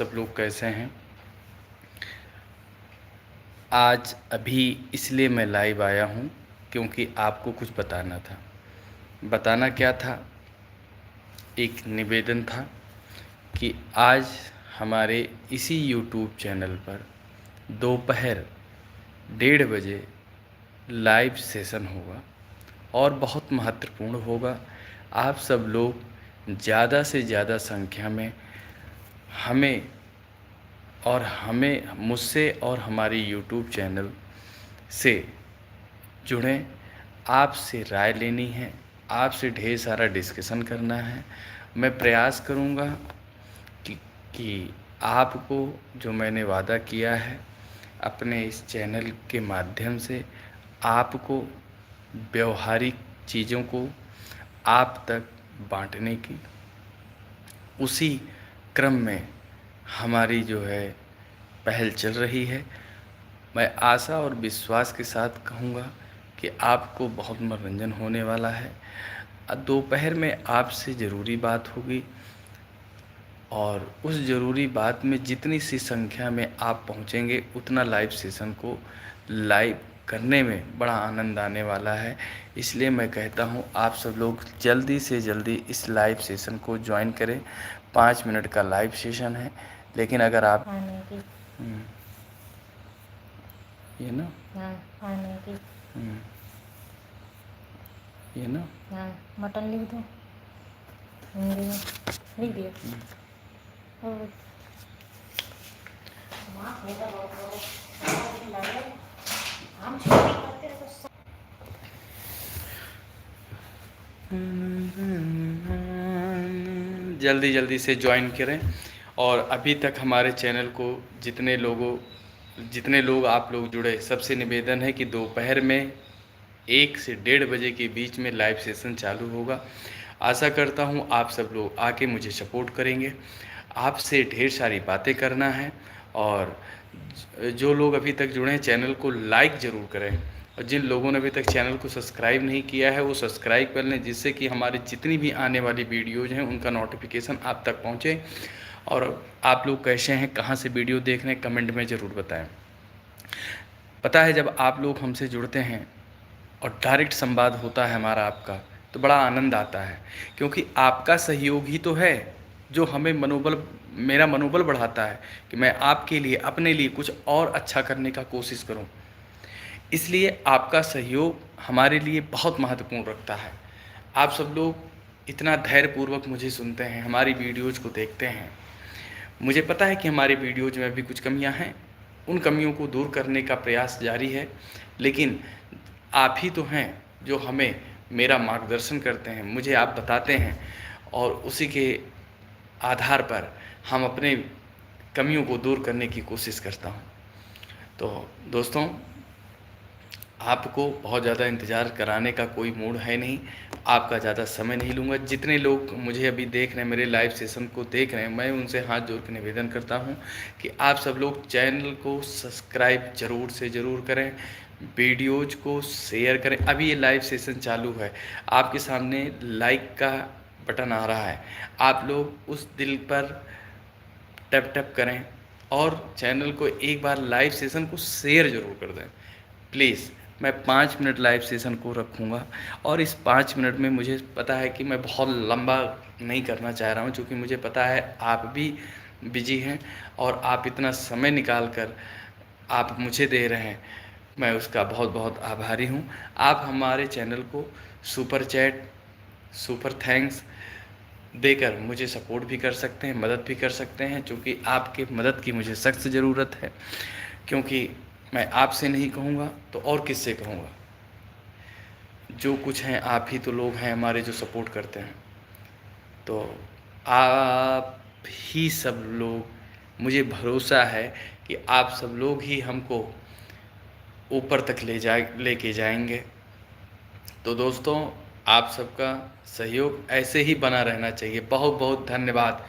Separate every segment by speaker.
Speaker 1: सब लोग कैसे हैं। आज अभी इसलिए मैं लाइव आया हूँ क्योंकि आपको कुछ बताना था। बताना क्या था, एक निवेदन था कि आज हमारे इसी यूट्यूब चैनल पर दोपहर 1:30 बजे लाइव सेशन होगा और बहुत महत्वपूर्ण होगा। आप सब लोग ज़्यादा से ज़्यादा संख्या में हमें मुझसे और हमारे यूट्यूब चैनल से जुड़ें। आपसे राय लेनी है, आपसे ढेर सारा डिस्कशन करना है। मैं प्रयास करूँगा कि आपको जो मैंने वादा किया है अपने इस चैनल के माध्यम से आपको व्यवहारिक चीज़ों को आप तक बांटने की, उसी क्रम में हमारी जो है पहल चल रही है। मैं आशा और विश्वास के साथ कहूँगा कि आपको बहुत मनोरंजन होने वाला है। दोपहर में आपसे ज़रूरी बात होगी और उस ज़रूरी बात में जितनी सी संख्या में आप पहुँचेंगे उतना लाइव सेशन को लाइव करने में बड़ा आनंद आने वाला है। इसलिए मैं कहता हूँ आप सब लोग जल्दी से जल्दी इस लाइव सेशन को ज्वाइन करें। 5 मिनट का लाइव सेशन है, लेकिन अगर आप ये ना ये ना
Speaker 2: मटन लिख दो, हिंदी में लिख दिया।
Speaker 1: जल्दी जल्दी से ज्वाइन करें। और अभी तक हमारे चैनल को जितने लोग आप लोग जुड़े, सबसे निवेदन है कि दोपहर में 1 से 1:30 बजे के बीच में लाइव सेशन चालू होगा। आशा करता हूँ आप सब लोग आके मुझे सपोर्ट करेंगे। आपसे ढेर सारी बातें करना है और जो लोग अभी तक जुड़े हैं चैनल को लाइक ज़रूर करें और जिन लोगों ने अभी तक चैनल को सब्सक्राइब नहीं किया है वो सब्सक्राइब कर लें, जिससे कि हमारी जितनी भी आने वाली वीडियोज़ हैं उनका नोटिफिकेशन आप तक पहुँचे। और आप लोग कैसे हैं, कहाँ से वीडियो देख रहे हैं, कमेंट में ज़रूर बताएं। पता है जब आप लोग हमसे जुड़ते हैं और डायरेक्ट संवाद होता है हमारा आपका, तो बड़ा आनंद आता है, क्योंकि आपका सहयोग ही तो है जो हमें मेरा मनोबल बढ़ाता है कि मैं आपके लिए, अपने लिए कुछ और अच्छा करने का कोशिश करूं। इसलिए आपका सहयोग हमारे लिए बहुत महत्वपूर्ण रखता है। आप सब लोग इतना धैर्यपूर्वक मुझे सुनते हैं, हमारी वीडियोज़ को देखते हैं। मुझे पता है कि हमारे वीडियोज़ में भी कुछ कमियां हैं, उन कमियों को दूर करने का प्रयास जारी है, लेकिन आप ही तो हैं जो हमें मेरा मार्गदर्शन करते हैं, मुझे आप बताते हैं और उसी के आधार पर हम अपने कमियों को दूर करने की कोशिश करता हूँ। तो दोस्तों, आपको बहुत ज़्यादा इंतज़ार कराने का कोई मूड है नहीं, आपका ज़्यादा समय नहीं लूँगा। जितने लोग मुझे अभी देख रहे हैं, मेरे लाइव सेशन को देख रहे हैं, मैं उनसे हाथ जोड़ के निवेदन करता हूँ कि आप सब लोग चैनल को सब्सक्राइब ज़रूर से ज़रूर करें, वीडियोज़ को शेयर करें। अभी ये लाइव सेशन चालू है, आपके सामने लाइक का बटन आ रहा है, आप लोग उस दिल पर टैप टैप करें और चैनल को एक बार लाइव सेशन को शेयर ज़रूर कर दें प्लीज़। मैं 5 मिनट लाइव सेशन को रखूँगा और इस 5 मिनट में मुझे पता है कि मैं बहुत लंबा नहीं करना चाह रहा हूँ, क्योंकि मुझे पता है आप भी बिजी हैं और आप इतना समय निकाल कर आप मुझे दे रहे हैं, मैं उसका बहुत बहुत आभारी हूँ। आप हमारे चैनल को सुपर चैट, सुपर थैंक्स देकर मुझे सपोर्ट भी कर सकते हैं, मदद भी कर सकते हैं, क्योंकि आपके मदद की मुझे सख्त ज़रूरत है। क्योंकि मैं आपसे नहीं कहूँगा तो और किससे कहूँगा, जो कुछ हैं आप ही तो लोग हैं हमारे जो सपोर्ट करते हैं। तो आप ही सब लोग, मुझे भरोसा है कि आप सब लोग ही हमको ऊपर तक लेके जाएंगे। तो दोस्तों, आप सबका सहयोग ऐसे ही बना रहना चाहिए। बहुत बहुत धन्यवाद।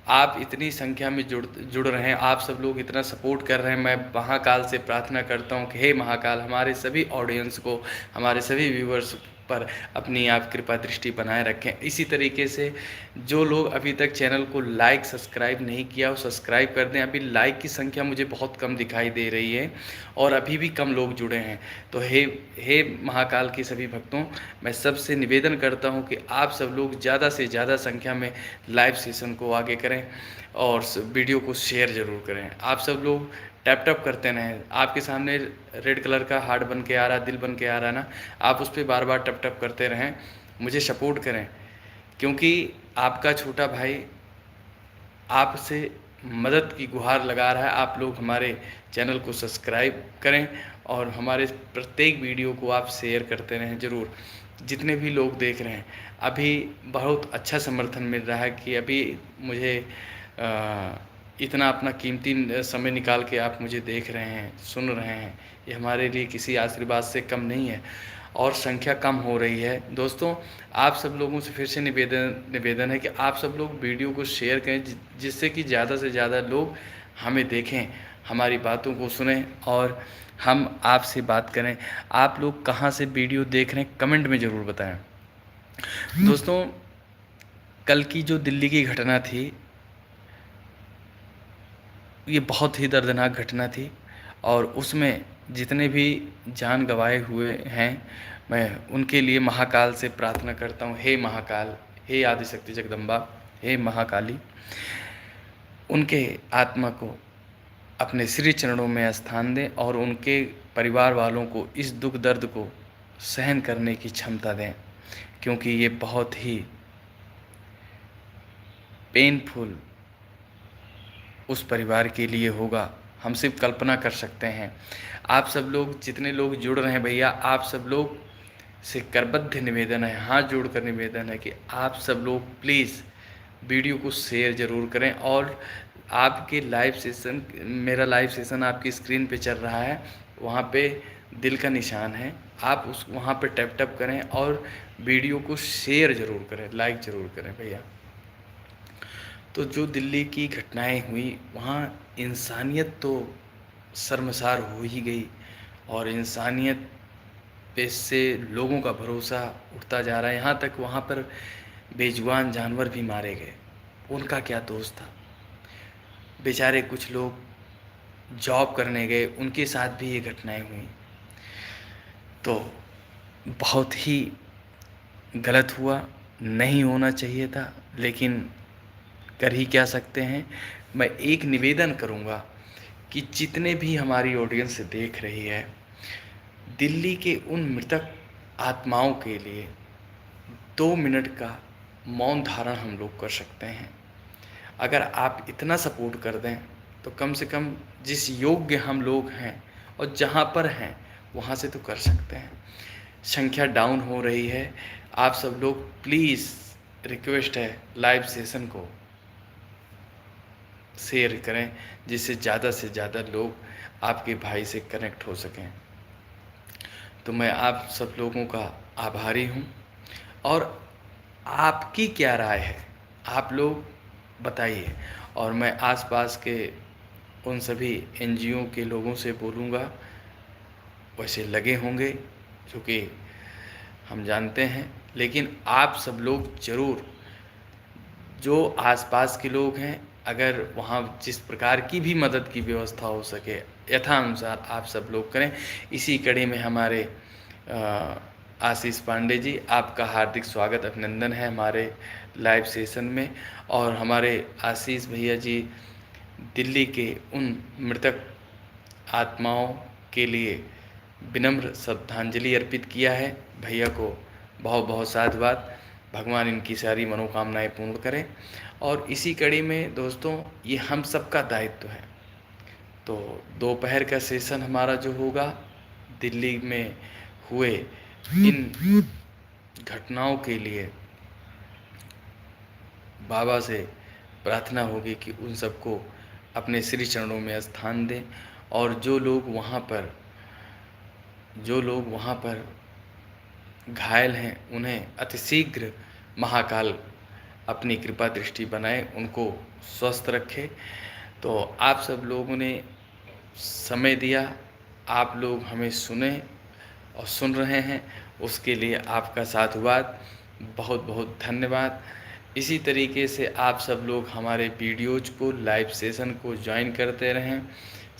Speaker 1: आप इतनी संख्या में जुड़ रहे हैं, आप सब लोग इतना सपोर्ट कर रहे हैं। मैं महाकाल से प्रार्थना करता हूं कि हे महाकाल, हमारे सभी ऑडियंस को, हमारे सभी व्यूवर्स पर अपनी आप कृपा दृष्टि बनाए रखें। इसी तरीके से जो लोग अभी तक चैनल को लाइक सब्सक्राइब नहीं किया वो सब्सक्राइब कर दें। अभी लाइक की संख्या मुझे बहुत कम दिखाई दे रही है और अभी भी कम लोग जुड़े हैं। तो हे महाकाल के सभी भक्तों, मैं सबसे निवेदन करता हूं कि आप सब लोग ज़्यादा से ज़्यादा संख्या में लाइव सेशन को आगे करें और वीडियो को शेयर ज़रूर करें। आप सब लोग टैप टैप करते रहें। आपके सामने रेड कलर का हार्ट बन के आ रहा, दिल बन के आ रहा ना, आप उस पर बार बार टैप टैप करते रहें, मुझे सपोर्ट करें, क्योंकि आपका छोटा भाई आपसे मदद की गुहार लगा रहा है। आप लोग हमारे चैनल को सब्सक्राइब करें और हमारे प्रत्येक वीडियो को आप शेयर करते रहें ज़रूर। जितने भी लोग देख रहे हैं, अभी बहुत अच्छा समर्थन मिल रहा है कि अभी मुझे इतना अपना कीमती समय निकाल के आप मुझे देख रहे हैं, सुन रहे हैं, ये हमारे लिए किसी आशीर्वाद से कम नहीं है और संख्या कम हो रही है। दोस्तों, आप सब लोगों से फिर से निवेदन है कि आप सब लोग वीडियो को शेयर करें, जिससे कि ज़्यादा से ज़्यादा लोग हमें देखें, हमारी बातों को सुनें और हम आपसे बात करें। आप लोग कहाँ से वीडियो देख रहे हैं कमेंट में ज़रूर बताएं। दोस्तों, कल की जो दिल्ली की घटना थी, ये बहुत ही दर्दनाक घटना थी और उसमें जितने भी जान गंवाए हुए हैं, मैं उनके लिए महाकाल से प्रार्थना करता हूँ। हे महाकाल, हे आदिशक्ति जगदम्बा, हे महाकाली, उनके आत्मा को अपने श्री चरणों में स्थान दें और उनके परिवार वालों को इस दुख दर्द को सहन करने की क्षमता दें, क्योंकि ये बहुत ही पेनफुल उस परिवार के लिए होगा। हम सिर्फ कल्पना कर सकते हैं। आप सब लोग जितने लोग जुड़ रहे हैं भैया, आप सब लोग से करबद्ध निवेदन है, हाथ जोड़कर निवेदन है कि आप सब लोग प्लीज़ वीडियो को शेयर ज़रूर करें और आपके लाइव सेशन, मेरा लाइव सेशन आपकी स्क्रीन पे चल रहा है, वहाँ पे दिल का निशान है, आप उस वहाँ पे टैप टैप करें और वीडियो को शेयर ज़रूर करें, लाइक ज़रूर करें भैया। तो जो दिल्ली की घटनाएं हुई, वहाँ इंसानियत तो शर्मसार हो ही गई और इंसानियत पे से लोगों का भरोसा उठता जा रहा है। यहाँ तक वहाँ पर बेजुबान जानवर भी मारे गए, उनका क्या दोष था? बेचारे कुछ लोग जॉब करने गए, उनके साथ भी ये घटनाएं हुई। तो बहुत ही गलत हुआ, नहीं होना चाहिए था, लेकिन कर ही क्या सकते हैं। मैं एक निवेदन करूंगा कि जितने भी हमारी ऑडियंस देख रही है, दिल्ली के उन मृतक आत्माओं के लिए 2 मिनट का मौन धारण हम लोग कर सकते हैं। अगर आप इतना सपोर्ट कर दें तो कम से कम जिस योग्य हम लोग हैं और जहाँ पर हैं वहाँ से तो कर सकते हैं। संख्या डाउन हो रही है, आप सब लोग प्लीज़, रिक्वेस्ट है, लाइव सेशन को शेयर करें, जिससे ज़्यादा से ज़्यादा लोग आपके भाई से कनेक्ट हो सकें। तो मैं आप सब लोगों का आभारी हूँ और आपकी क्या राय है, आप लोग बताइए। और मैं आसपास के उन सभी एनजीओ के लोगों से बोलूँगा, वैसे लगे होंगे क्योंकि हम जानते हैं, लेकिन आप सब लोग ज़रूर, जो आसपास के लोग हैं, अगर वहाँ जिस प्रकार की भी मदद की व्यवस्था हो सके यथानुसार आप सब लोग करें। इसी कड़ी में हमारे आशीष पांडे जी, आपका हार्दिक स्वागत अभिनंदन है हमारे लाइव सेशन में। और हमारे आशीष भैया जी दिल्ली के उन मृतक आत्माओं के लिए विनम्र श्रद्धांजलि अर्पित किया है। भैया को बहुत बहुत साधुवाद, भगवान इनकी सारी मनोकामनाएं पूर्ण करें। और इसी कड़ी में दोस्तों, ये हम सबका दायित्व है। तो दोपहर का सेशन हमारा जो होगा, दिल्ली में हुए इन घटनाओं के लिए बाबा से प्रार्थना होगी कि उन सबको अपने श्री चरणों में स्थान दें और जो लोग वहाँ पर घायल हैं उन्हें अतिशीघ्र महाकाल अपनी कृपा दृष्टि बनाए, उनको स्वस्थ रखे। तो आप सब लोगों ने समय दिया, आप लोग हमें सुने और सुन रहे हैं, उसके लिए आपका साधुवाद, बहुत बहुत धन्यवाद। इसी तरीके से आप सब लोग हमारे वीडियोज़ को, लाइव सेशन को ज्वाइन करते रहें।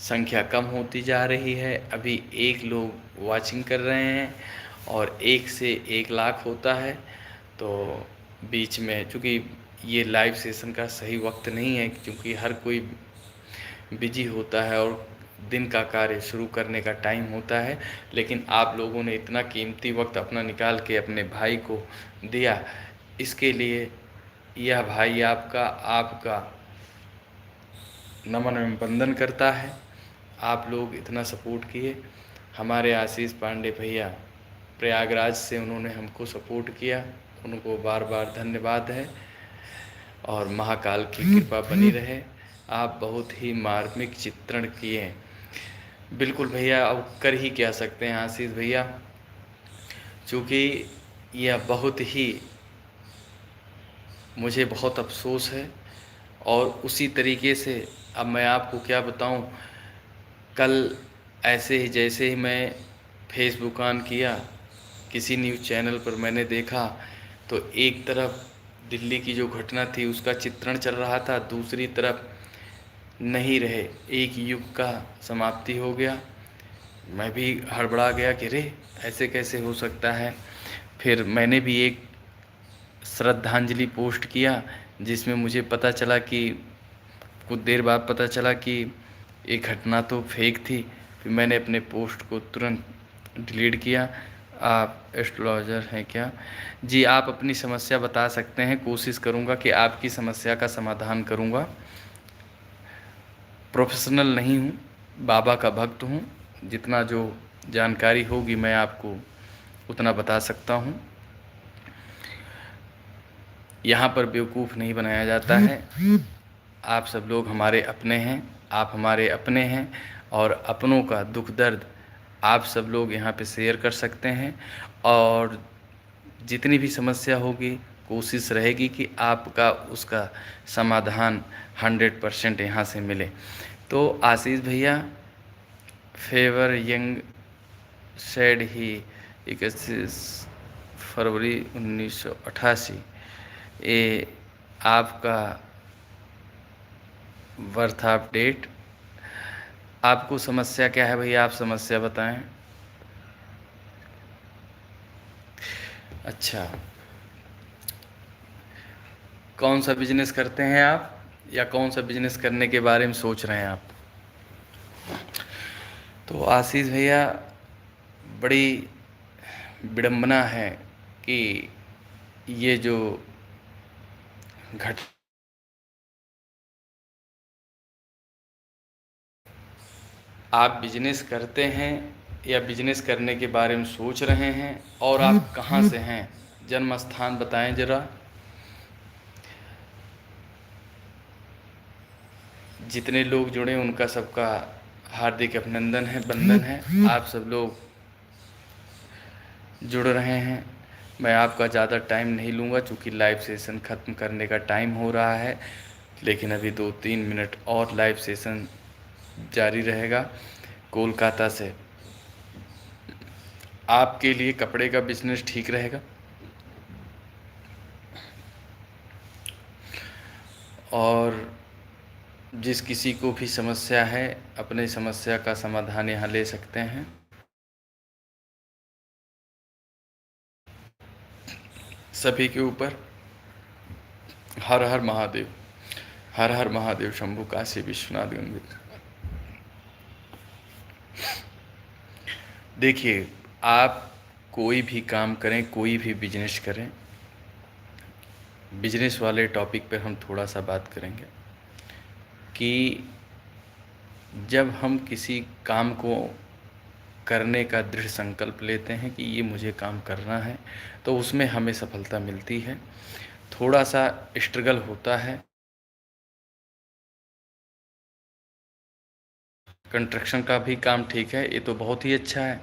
Speaker 1: संख्या कम होती जा रही है, अभी 1 लोग वाचिंग कर रहे हैं और 1 से 1 लाख होता है। तो बीच में, चूँकि ये लाइव सेशन का सही वक्त नहीं है, क्योंकि हर कोई बिजी होता है और दिन का कार्य शुरू करने का टाइम होता है, लेकिन आप लोगों ने इतना कीमती वक्त अपना निकाल के अपने भाई को दिया, इसके लिए यह भाई आपका नमन एवं वंदन करता है। आप लोग इतना सपोर्ट किए। हमारे आशीष पांडे भैया प्रयागराज से, उन्होंने हमको सपोर्ट किया, उनको बार बार धन्यवाद है और महाकाल की कृपा बनी रहे। आप बहुत ही मार्मिक चित्रण किए। बिल्कुल भैया, अब कर ही क्या सकते हैं आशीष भैया, चूँकि यह बहुत ही, मुझे बहुत अफसोस है। और उसी तरीके से अब मैं आपको क्या बताऊं, कल ऐसे ही जैसे ही मैं फेसबुक ऑन किया, किसी न्यूज़ चैनल पर मैंने देखा तो एक तरफ दिल्ली की जो घटना थी उसका चित्रण चल रहा था, दूसरी तरफ नहीं रहे, एक युग का समाप्ति हो गया। मैं भी हड़बड़ा गया कि रे ऐसे कैसे हो सकता है। फिर मैंने भी एक श्रद्धांजलि पोस्ट किया, जिसमें मुझे पता चला कि कुछ देर बाद पता चला कि ये घटना तो फेक थी। फिर मैंने अपने पोस्ट को तुरंत डिलीट किया। आप एस्ट्रोलॉजर हैं क्या? जी, आप अपनी समस्या बता सकते हैं, कोशिश करूंगा कि आपकी समस्या का समाधान करूंगा। प्रोफेशनल नहीं हूँ, बाबा का भक्त हूँ, जितना जो जानकारी होगी मैं आपको उतना बता सकता हूँ। यहाँ पर बेवकूफ़ नहीं बनाया जाता है। आप सब लोग हमारे अपने हैं, आप हमारे अपने हैं, और अपनों का दुख दर्द आप सब लोग यहाँ पे शेयर कर सकते हैं। और जितनी भी समस्या होगी, कोशिश रहेगी कि आपका उसका समाधान 100% यहाँ से मिले। तो आशीष भैया, फेवर यंग सेड ही 21 फरवरी 1988, ये आपका बर्थ ऑफ डेट। आपको समस्या क्या है भैया, आप समस्या बताएं। अच्छा, कौन सा बिजनेस करते हैं आप, या कौन सा बिजनेस करने के बारे में सोच रहे हैं आप? तो आशीष भैया, बड़ी विडंबना है कि ये जो घट आप बिजनेस करते हैं या बिजनेस करने के बारे में सोच रहे हैं, और आप कहाँ से हैं, जन्म स्थान बताएं ज़रा। जितने लोग जुड़े उनका सबका हार्दिक अभिनंदन है, वंदन है। आप सब लोग जुड़ रहे हैं। मैं आपका ज़्यादा टाइम नहीं लूँगा, चूँकि लाइव सेशन ख़त्म करने का टाइम हो रहा है, लेकिन अभी 2-3 मिनट और लाइव सेशन जारी रहेगा। कोलकाता से आपके लिए कपड़े का बिजनेस ठीक रहेगा, और जिस किसी को भी समस्या है अपनी समस्या का समाधान यहाँ ले सकते हैं। सभी के ऊपर हर हर महादेव, हर हर महादेव शंभु काशी विश्वनाथ गंगा। देखिए, आप कोई भी काम करें, कोई भी बिजनेस करें, बिजनेस वाले टॉपिक पर हम थोड़ा सा बात करेंगे कि जब हम किसी काम को करने का दृढ़ संकल्प लेते हैं कि ये मुझे काम करना है, तो उसमें हमें सफलता मिलती है। थोड़ा सा स्ट्रगल होता है। कंस्ट्रक्शन का भी काम ठीक है, ये तो बहुत ही अच्छा है।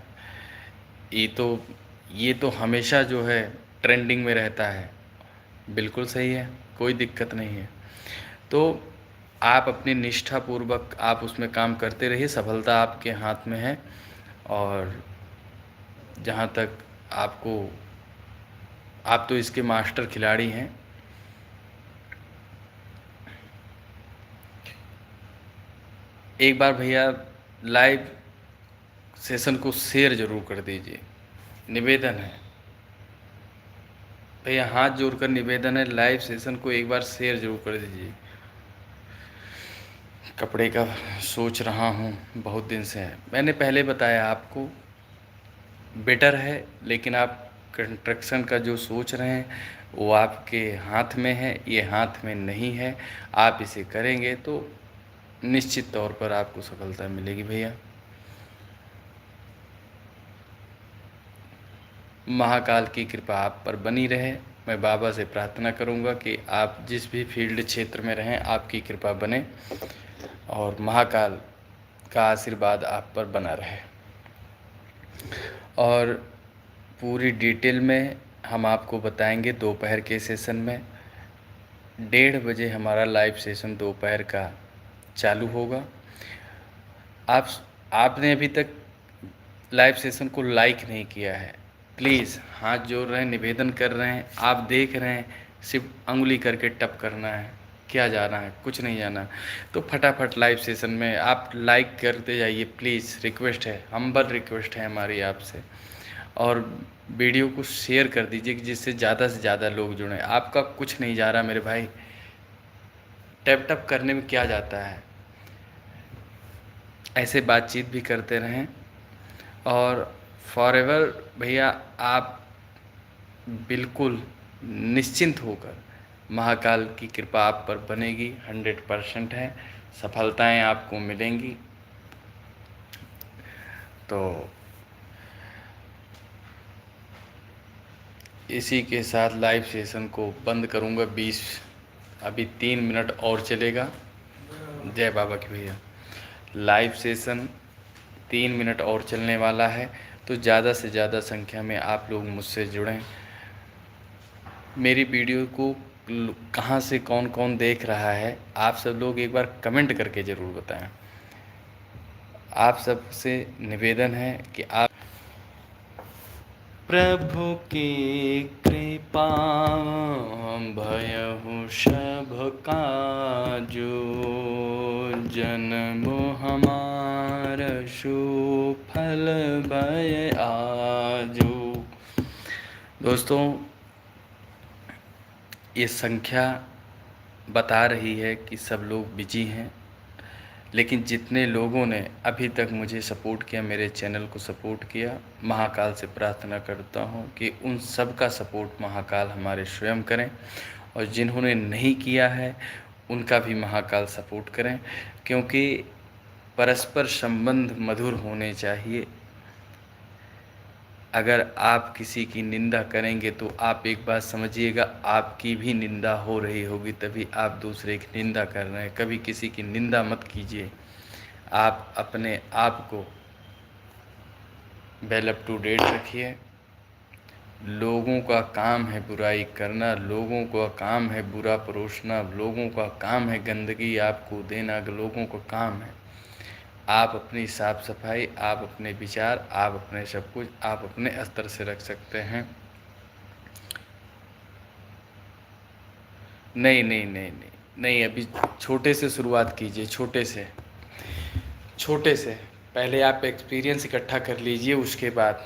Speaker 1: ये तो हमेशा जो है ट्रेंडिंग में रहता है। बिल्कुल सही है, कोई दिक्कत नहीं है। तो आप अपनी निष्ठापूर्वक आप उसमें काम करते रहिए, सफलता आपके हाथ में है। और जहाँ तक आपको, आप तो इसके मास्टर खिलाड़ी हैं। एक बार भैया लाइव सेशन को शेयर ज़रूर कर दीजिए, निवेदन है भैया, हाथ जोड़कर निवेदन है, लाइव सेशन को एक बार शेयर ज़रूर कर दीजिए। कपड़े का सोच रहा हूँ, बहुत दिन से है, मैंने पहले बताया आपको, बेटर है, लेकिन आप कंस्ट्रक्शन का जो सोच रहे हैं वो आपके हाथ में है, ये हाथ में नहीं है। आप इसे करेंगे तो निश्चित तौर पर आपको सफलता मिलेगी भैया। महाकाल की कृपा आप पर बनी रहे। मैं बाबा से प्रार्थना करूंगा कि आप जिस भी फील्ड क्षेत्र में रहें आपकी कृपा बने और महाकाल का आशीर्वाद आप पर बना रहे। और पूरी डिटेल में हम आपको बताएंगे दोपहर के सेशन में। 1:30 बजे हमारा लाइव सेशन दोपहर का चालू होगा। आपने अभी तक लाइव सेशन को लाइक नहीं किया है, प्लीज़ हाथ जोड़ रहे हैं, निवेदन कर रहे हैं, आप देख रहे हैं, सिर्फ अंगुली करके टप करना है, क्या जाना है, कुछ नहीं जाना। तो फटाफट लाइव सेशन में आप लाइक करते जाइए प्लीज़, रिक्वेस्ट है, हम्बल रिक्वेस्ट है हमारी आपसे। और वीडियो को शेयर कर दीजिए कि जिससे ज़्यादा से ज़्यादा लोग जुड़ें। आपका कुछ नहीं जा रहा मेरे भाई, टैप टैप करने में क्या जाता है। ऐसे बातचीत भी करते रहें और फॉरएवर भैया आप बिल्कुल निश्चिंत होकर, महाकाल की कृपा आप पर बनेगी, 100% है, सफलताएं आपको मिलेंगी। तो इसी के साथ लाइव सेशन को बंद करूंगा। अभी 3 मिनट और चलेगा। जय बाबा की भैया, लाइव सेशन 3 मिनट और चलने वाला है, तो ज़्यादा से ज़्यादा संख्या में आप लोग मुझसे जुड़ें। मेरी वीडियो को कहाँ से कौन कौन देख रहा है, आप सब लोग एक बार कमेंट करके ज़रूर बताएं। आप सबसे निवेदन है कि आप प्रभु की कृपा भयहु सब काजू, जन्म हमार सुफल भय आजू। दोस्तों, ये संख्या बता रही है कि सब लोग बिजी हैं, लेकिन जितने लोगों ने अभी तक मुझे सपोर्ट किया, मेरे चैनल को सपोर्ट किया, महाकाल से प्रार्थना करता हूँ कि उन सब का सपोर्ट महाकाल हमारे स्वयं करें, और जिन्होंने नहीं किया है उनका भी महाकाल सपोर्ट करें, क्योंकि परस्पर संबंध मधुर होने चाहिए। अगर आप किसी की निंदा करेंगे तो आप एक बात समझिएगा, आपकी भी निंदा हो रही होगी, तभी आप दूसरे की निंदा कर रहे हैं। कभी किसी की निंदा मत कीजिए। आप अपने आप को वेल अप टू डेट रखिए। लोगों का काम है बुराई करना, लोगों का काम है बुरा परोसना, लोगों का काम है गंदगी आपको देना, लोगों का काम है। आप अपनी साफ सफाई, आप अपने विचार, आप अपने सब कुछ आप अपने स्तर से रख सकते हैं। नहीं नहीं नहीं नहीं नहीं, अभी छोटे से शुरुआत कीजिए, छोटे से छोटे से। पहले आप एक्सपीरियंस इकट्ठा कर लीजिए, उसके बाद।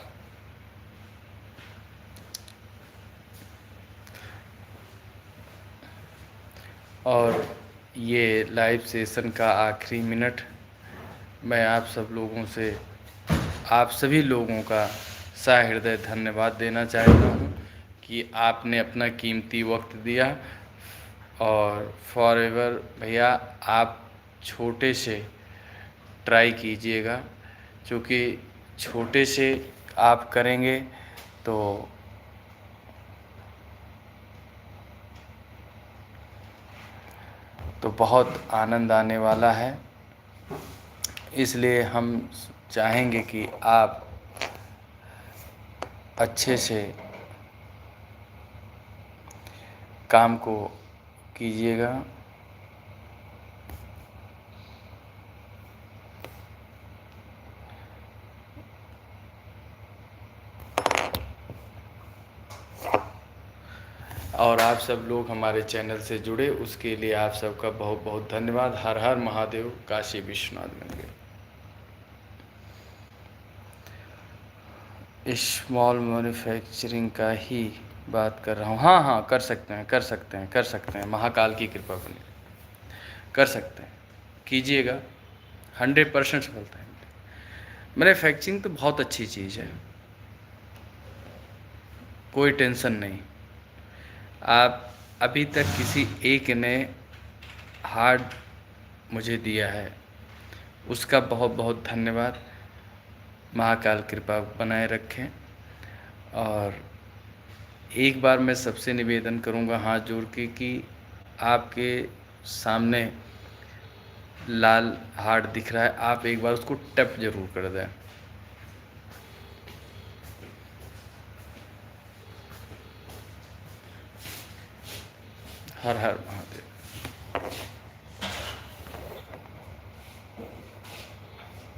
Speaker 1: और ये लाइव सेशन का आखिरी मिनट, मैं आप सब लोगों से, आप सभी लोगों का सहृदय धन्यवाद देना चाहता हूँ कि आपने अपना कीमती वक्त दिया। और फॉरएवर भैया आप छोटे से ट्राई कीजिएगा, क्योंकि छोटे से आप करेंगे तो बहुत आनंद आने वाला है। इसलिए हम चाहेंगे कि आप अच्छे से काम को कीजिएगा। और आप सब लोग हमारे चैनल से जुड़े, उसके लिए आप सबका बहुत बहुत धन्यवाद। हर हर महादेव, काशी विश्वनाथ मंदिर। स्मॉल मैन्युफैक्चरिंग का ही बात कर रहा हूँ। हाँ हाँ, कर सकते हैं, कर सकते हैं, कर सकते हैं, महाकाल की कृपा बनी, कर सकते हैं, कीजिएगा, 100% सफलता है। मैन्युफैक्चरिंग तो बहुत अच्छी चीज़ है, कोई टेंशन नहीं। आप अभी तक किसी एक ने हार्ड मुझे दिया है, उसका बहुत बहुत धन्यवाद। महाकाल कृपा बनाए रखें। और एक बार मैं सबसे निवेदन करूंगा हाथ जोड़ के कि आपके सामने लाल हार्ट दिख रहा है, आप एक बार उसको टप जरूर कर दें। हर हर महादेव।